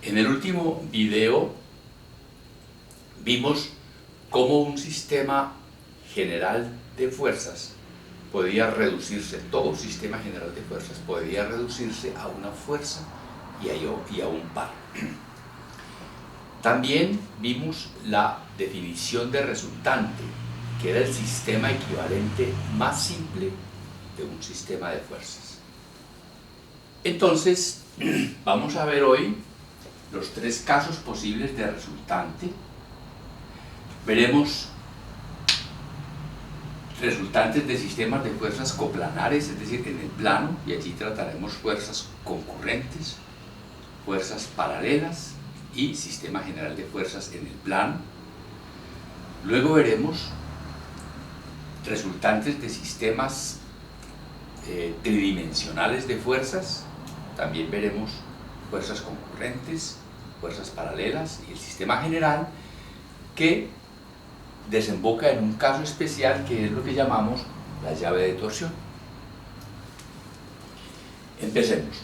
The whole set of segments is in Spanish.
En el último video vimos cómo un sistema general de fuerzas podía reducirse, todo un sistema general de fuerzas podía reducirse a una fuerza y a un par. También vimos la definición de resultante, que era el sistema equivalente más simple de un sistema de fuerzas. Entonces, vamos a ver hoy los tres casos posibles de resultante. Veremos resultantes de sistemas de fuerzas coplanares, es decir, en el plano, y allí trataremos fuerzas concurrentes, fuerzas paralelas y sistema general de fuerzas en el plano. Luego veremos resultantes de sistemas tridimensionales de fuerzas, también veremos fuerzas concurrentes, fuerzas paralelas y el sistema general, que desemboca en un caso especial que es lo que llamamos la llave de torsión. Empecemos.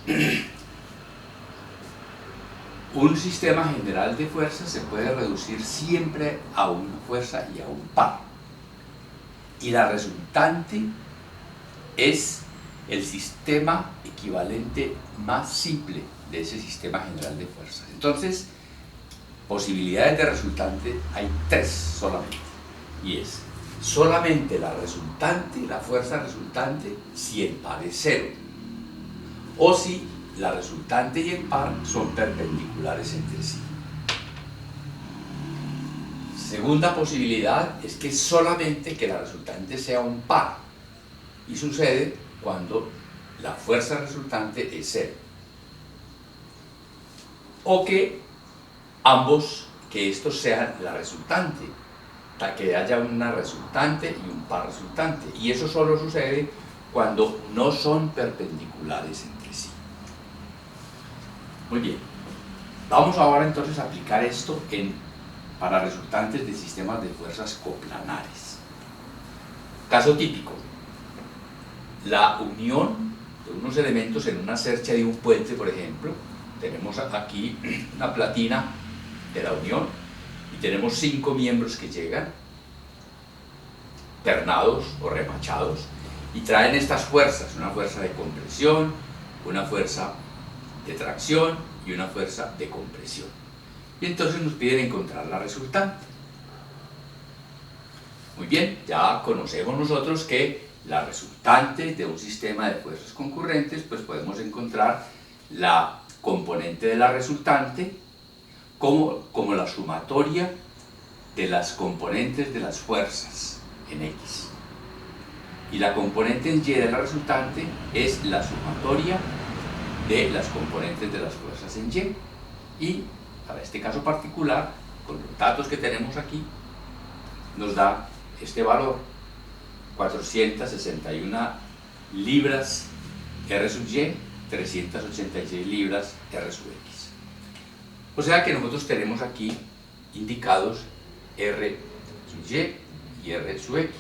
Un sistema general de fuerzas se puede reducir siempre a una fuerza y a un par, y la resultante es el sistema equivalente más simple de ese sistema general de fuerzas. Entonces, posibilidades de resultante hay tres solamente, y es solamente la resultante, la fuerza resultante, si el par es cero, o si la resultante y el par son perpendiculares entre sí. Segunda posibilidad es que solamente que la resultante sea un par, y sucede cuando la fuerza resultante es cero, o que ambos, que estos sean la resultante, que haya una resultante y un par resultante, y eso solo sucede cuando no son perpendiculares entre sí. Muy bien, vamos ahora entonces a aplicar esto para resultantes de sistemas de fuerzas coplanares. Caso típico: la unión de unos elementos en una cercha de un puente, por ejemplo. Tenemos aquí una platina de la unión y tenemos 5 miembros que llegan, pernados o remachados, y traen estas fuerzas: una fuerza de compresión, una fuerza de tracción y una fuerza de compresión. Y entonces nos piden encontrar la resultante. Muy bien, ya conocemos nosotros que la resultante de un sistema de fuerzas concurrentes, pues podemos encontrar la componente de la resultante como la sumatoria de las componentes de las fuerzas en X. Y la componente en Y de la resultante es la sumatoria de las componentes de las fuerzas en Y. Y para este caso particular, con los datos que tenemos aquí, nos da este valor: 461 libras R sub Y, 386 libras R sub X. O sea que nosotros tenemos aquí indicados R sub Y y R sub X.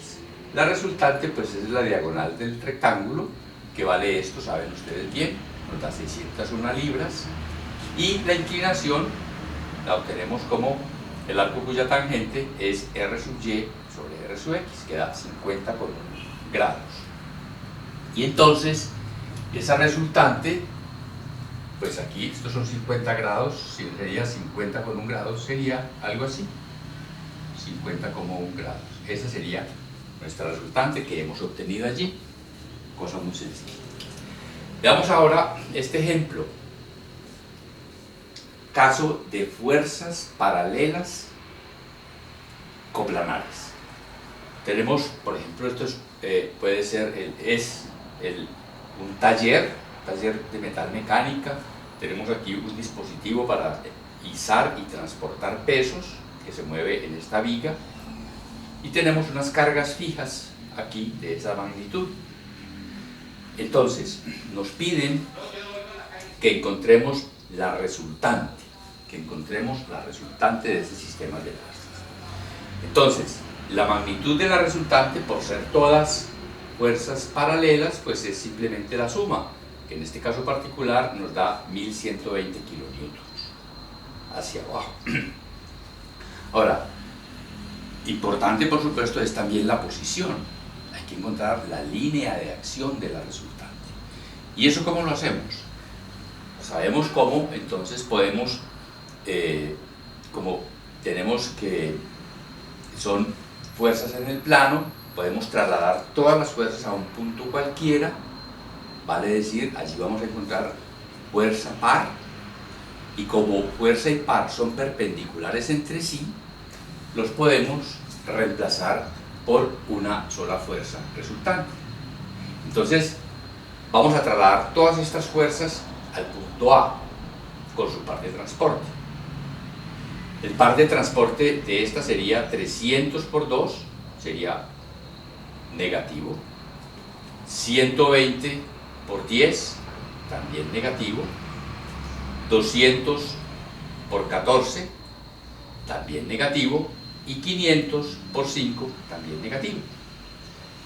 La resultante pues es la diagonal del rectángulo, que vale esto, saben ustedes bien, nos da 601 libras, y la inclinación la obtenemos como el arco cuya tangente es R sub Y sobre R sub X, que da 50 con 1 grados. Y entonces esa resultante, pues aquí estos son 50 grados, sería 50 con 1 grado, sería algo así, 50 como 1 grados. Esa sería nuestra resultante que hemos obtenido allí, cosa muy sencilla. Veamos ahora este ejemplo: caso de fuerzas paralelas coplanares. Tenemos, por ejemplo, esto puede ser un taller de metalmecánica. Tenemos aquí un dispositivo para izar y transportar pesos que se mueve en esta viga, y tenemos unas cargas fijas aquí de esa magnitud. Entonces nos piden que encontremos la resultante, de ese sistema de fuerzas. Entonces, la magnitud de la resultante, por ser todas fuerzas paralelas, pues es simplemente la suma, que en este caso particular nos da 1120 kilonewtons. hacia abajo. Ahora, importante por supuesto es también la posición. Hay que encontrar la línea de acción de la resultante. ¿Y eso cómo lo hacemos? Sabemos cómo, entonces podemos, como tenemos que son fuerzas en el plano, podemos trasladar todas las fuerzas a un punto cualquiera, vale decir, allí vamos a encontrar fuerza par, y como fuerza y par son perpendiculares entre sí, los podemos reemplazar por una sola fuerza resultante. Entonces, vamos a trasladar todas estas fuerzas al punto A con su par de transporte. El par de transporte de esta sería 300 por 2, sería negativo. 120 por 10, también negativo. 200 por 14, también negativo. Y 500 por 5, también negativo.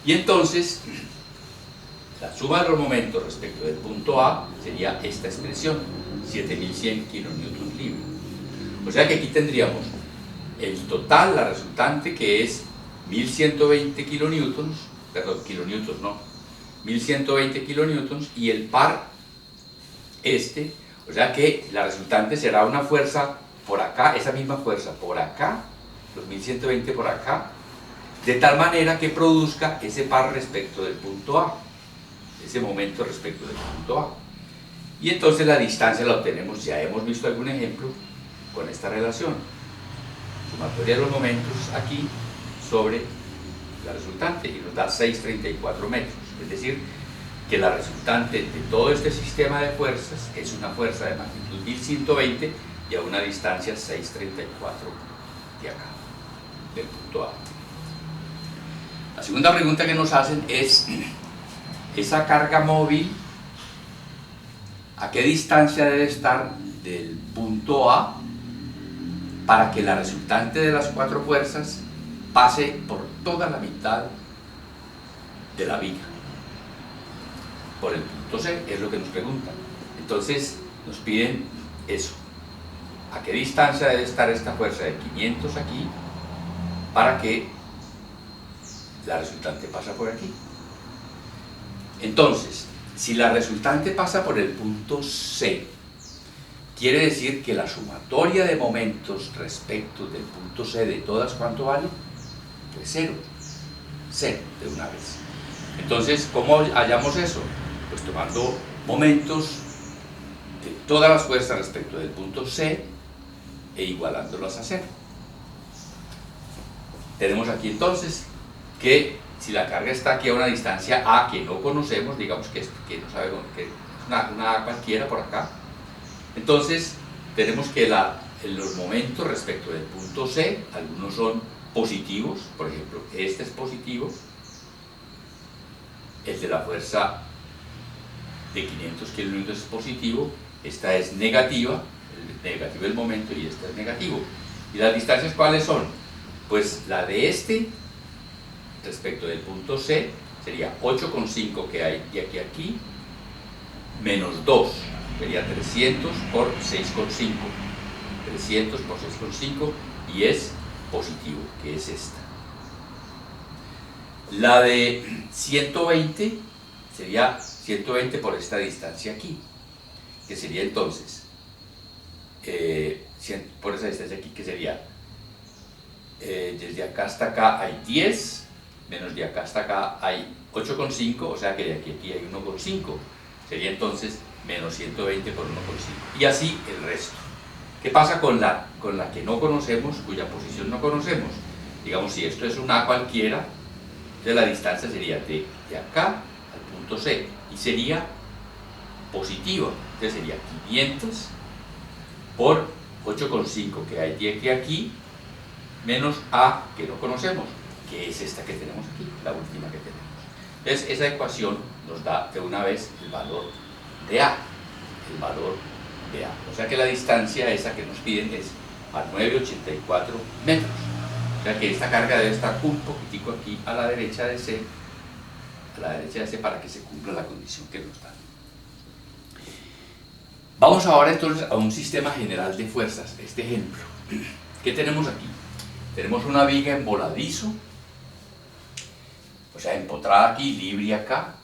Y entonces, la suma de los momentos respecto del punto A sería esta expresión, 7100 kilonewtons libres. O sea que aquí tendríamos el total, la resultante, que es 1120 kilonewtons, perdón, kilonewtons no, 1120 kilonewtons, y el par o sea que la resultante será una fuerza por acá, esa misma fuerza por acá, los 1120 por acá, de tal manera que produzca ese par respecto del punto A, ese momento respecto del punto A. Y entonces la distancia la obtenemos, ya hemos visto algún ejemplo con esta relación, sumatoria de los momentos aquí sobre la resultante, y nos da 634 metros, es decir, que la resultante de todo este sistema de fuerzas es una fuerza de magnitud 1120 y a una distancia 634 de acá, del punto A. La segunda pregunta que nos hacen es, esa carga móvil, ¿a qué distancia debe estar del punto A para que la resultante de las cuatro fuerzas pase por toda la mitad de la viga? Por el punto C, es lo que nos preguntan. Entonces nos piden eso, ¿a qué distancia debe estar esta fuerza de 500 aquí para que la resultante pasa por aquí? Entonces, si la resultante pasa por el punto C, quiere decir que la sumatoria de momentos respecto del punto C de todas, ¿cuánto vale? Pues 0, 0 de una vez. Entonces, ¿cómo hallamos eso? Pues tomando momentos de todas las fuerzas respecto del punto C e igualándolas a 0. Tenemos aquí entonces que si la carga está aquí a una distancia A que no conocemos, digamos que no sabemos, que es una A cualquiera por acá, entonces tenemos que los momentos respecto del punto C, algunos son positivos, por ejemplo, este es positivo, el de la fuerza de 500 kN es positivo, esta es negativa, el negativo del momento, y esta es negativo. ¿Y las distancias cuáles son? Pues la de este respecto del punto C sería 8,5 que hay de aquí a aquí, menos 2, sería 300 por 6,5, 300 por 6,5, y es positivo, que es esta. La de 120 sería 120 por esta distancia aquí, que sería entonces, por esa distancia aquí, que sería, desde acá hasta acá hay 10, menos de acá hasta acá hay 8,5, o sea que de aquí a aquí hay 1,5, sería entonces menos 120 por 1,5, y así el resto. ¿Qué pasa con la que no conocemos, cuya posición no conocemos? Digamos, si esto es un A cualquiera, entonces la distancia sería de acá al punto C, y sería positiva, entonces sería 500 por 8,5 que hay de aquí a aquí, menos A que no conocemos, que es esta que tenemos aquí, la última que tenemos. Entonces esa ecuación nos da de una vez el valor de A, el valor de A. O sea que la distancia esa que nos piden es a 9,84 metros. O sea que esta carga debe estar un poquitico aquí a la derecha de C, para que se cumpla la condición que nos dan. Vamos ahora entonces a un sistema general de fuerzas, este ejemplo. ¿Qué tenemos aquí? Tenemos una viga en voladizo, o sea, empotrada aquí, libre acá,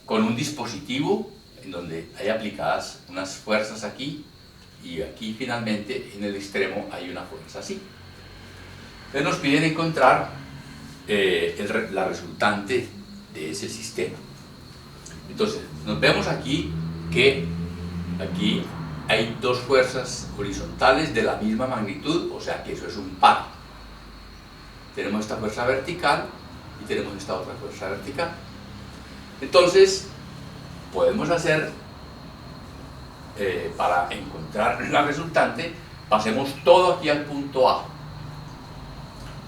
con un dispositivo en donde hay aplicadas unas fuerzas aquí, y aquí finalmente en el extremo hay una fuerza así. Entonces nos piden encontrar la resultante de ese sistema. Entonces, nos vemos aquí que aquí hay dos fuerzas horizontales de la misma magnitud, o sea que eso es un par. Tenemos esta fuerza vertical y tenemos esta otra fuerza vertical. Entonces, podemos hacer, para encontrar la resultante, pasemos todo aquí al punto A.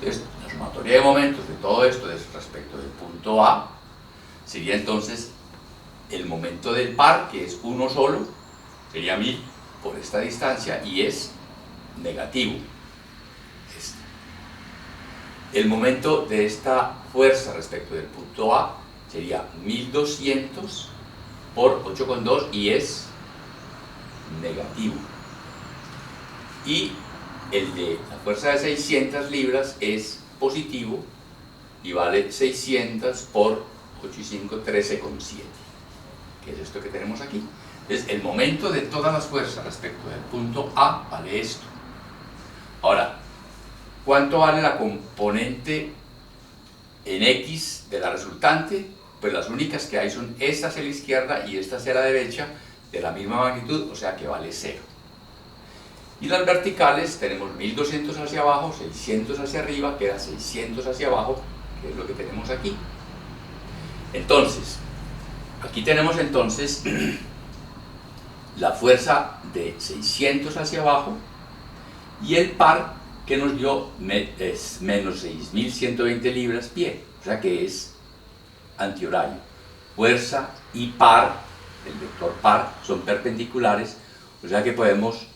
Entonces, la sumatoria de momentos de todo esto respecto del punto A sería entonces el momento del par, que es uno solo, sería 1000 por esta distancia, y es negativo. El momento de esta fuerza respecto del punto A sería 1200 por 8,2 y es negativo. Y el de la fuerza de 600 libras es positivo y vale 600 por 8 y 5, 13,7, que es esto que tenemos aquí. Entonces, el momento de todas las fuerzas respecto del punto A vale esto. Ahora, ¿cuánto vale la componente en X de la resultante? Pues las únicas que hay son esta hacia la izquierda y esta hacia la derecha, de la misma magnitud, o sea que vale 0. Y las verticales tenemos 1200 hacia abajo, 600 hacia arriba, queda 600 hacia abajo, que es lo que tenemos aquí. Entonces, aquí tenemos entonces la fuerza de 600 hacia abajo y el par que nos dio es menos 6120 libras pie, o sea que es antihorario. Fuerza y par, el vector par, son perpendiculares, o sea que podemos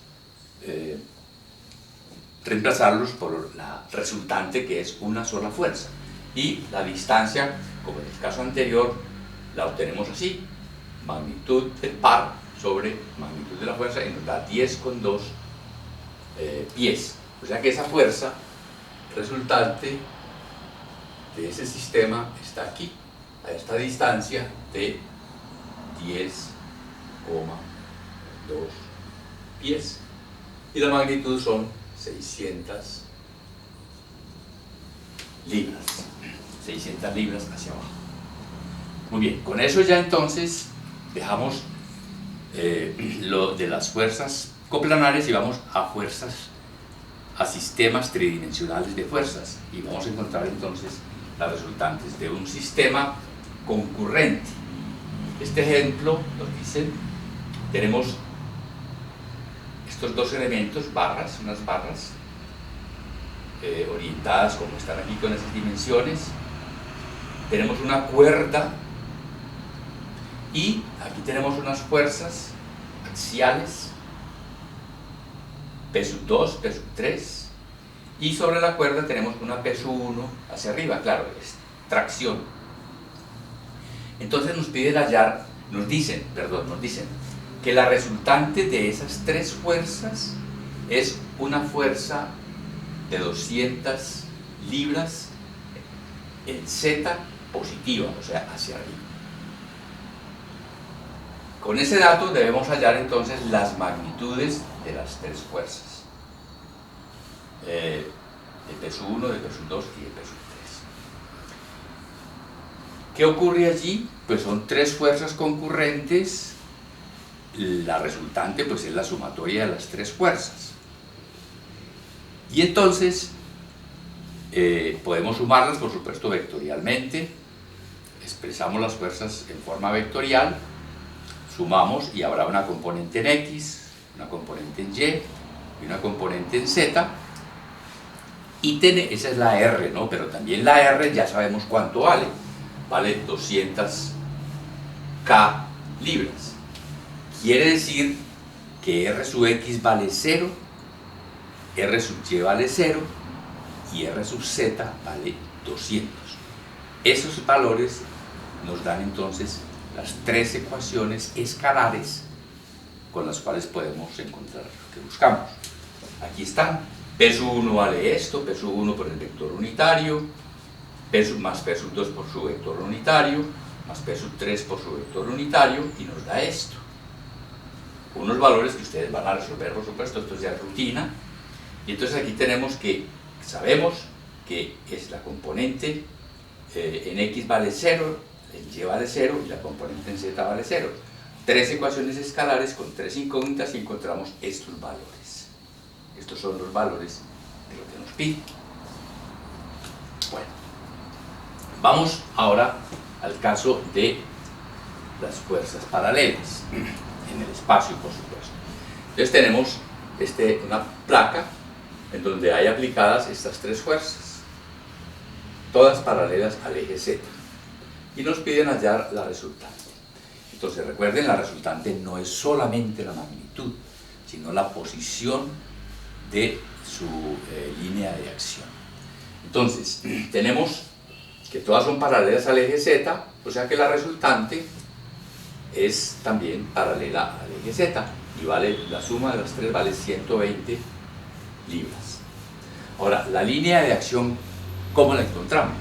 reemplazarlos por la resultante, que es una sola fuerza, y la distancia, como en el caso anterior, la obtenemos así: magnitud del par sobre magnitud de la fuerza, y nos da 10,2 pies. O sea que esa fuerza resultante de ese sistema está aquí, a esta distancia de 10,2 pies. Y la magnitud son 600 libras. 600 libras hacia abajo. Muy bien, con eso ya entonces dejamos lo de las fuerzas coplanares y vamos a sistemas tridimensionales de fuerzas, y vamos a encontrar entonces las resultantes de un sistema concurrente. Este ejemplo nos dice, tenemos estos dos elementos, barras, unas barras orientadas como están aquí con esas dimensiones, tenemos una cuerda y aquí tenemos unas fuerzas axiales, P2, P3, y sobre la cuerda tenemos una P1 hacia arriba, claro, es tracción. Entonces nos piden hallar, nos dicen que la resultante de esas tres fuerzas es una fuerza de 200 libras en Z positiva, o sea, hacia arriba. Con ese dato debemos hallar entonces las magnitudes de las tres fuerzas, de P1, de P2 y de P3. ¿Qué ocurre allí? Pues son tres fuerzas concurrentes. La resultante pues es la sumatoria de las tres fuerzas. Y entonces podemos sumarlas, por supuesto, vectorialmente. Expresamos las fuerzas en forma vectorial, sumamos y habrá una componente en X, una componente en Y y una componente en Z. Y esa es la R, ¿no? Pero también la R ya sabemos cuánto vale. Vale 200K libras. Quiere decir que R sub X vale 0, R sub Y vale 0 y R sub Z vale 200. Esos valores nos dan entonces las tres ecuaciones escalares con las cuales podemos encontrar lo que buscamos. Aquí están. P sub 1 vale esto, P sub 1 por el vector unitario, más P sub 2 por su vector unitario, más P sub 3 por su vector unitario, y nos da esto. Unos valores que ustedes van a resolver, por supuesto, esto es ya rutina. Y entonces aquí tenemos que, sabemos que es la componente en X vale 0, en Y vale 0 y la componente en Z vale 0. Tres ecuaciones escalares con tres incógnitas y encontramos estos valores. Estos son los valores de lo que nos pide. Bueno, vamos ahora al caso de las fuerzas paralelas en el espacio, por supuesto. Entonces tenemos una placa en donde hay aplicadas estas tres fuerzas, todas paralelas al eje Z, y nos piden hallar la resultante. Entonces recuerden, la resultante no es solamente la magnitud, sino la posición de su línea de acción. Entonces tenemos que todas son paralelas al eje Z, o sea que la resultante es también paralela al eje Z, y vale, la suma de las tres vale 120 libras. Ahora, la línea de acción, ¿cómo la encontramos?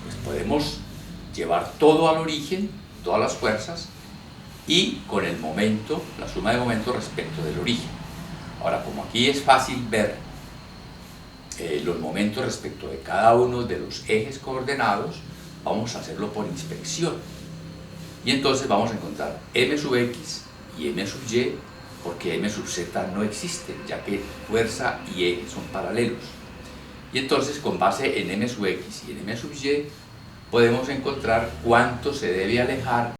Pues podemos llevar todo al origen, todas las fuerzas, y con el momento, la suma de momentos respecto del origen. Ahora, como aquí es fácil ver los momentos respecto de cada uno de los ejes coordenados, vamos a hacerlo por inspección. Y entonces vamos a encontrar m sub x y m sub y, porque m sub z no existe, ya que fuerza y eje son paralelos. Y entonces, con base en m sub x y en m sub y, podemos encontrar cuánto se debe alejar